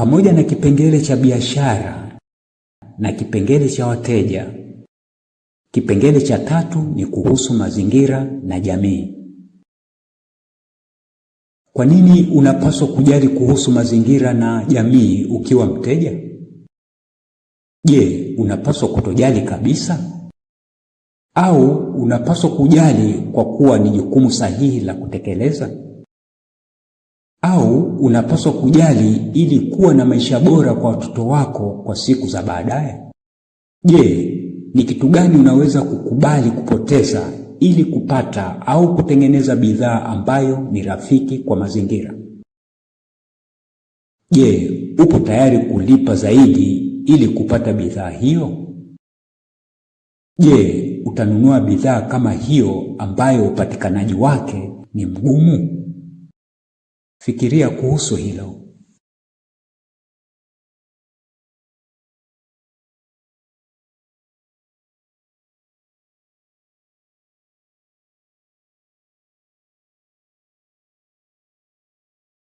Pamoja na kipengele cha biashara na kipengele cha wateja, kipengele cha 3 ni kuhusu mazingira na jamii. Kwa nini unapaswa kujali kuhusu mazingira na jamii ukiwa mteja? Je, unapaswa kutojali kabisa? Au unapaswa kujali kwa kuwa ni jukumu sahihi la kutekeleza? Au unapaswa kujali ili kuwa na maisha bora kwa watoto wako kwa siku za baadaye? Je, ni kitu gani unaweza kukubali kupoteza ili kupata au kutengeneza bidhaa ambayo ni rafiki kwa mazingira? Je, upo tayari kulipa zaidi ili kupata bidhaa hiyo? Je, utanunua bidhaa kama hiyo ambayo upatikanaji wake ni mgumu? Fikiria kuhusu hilo.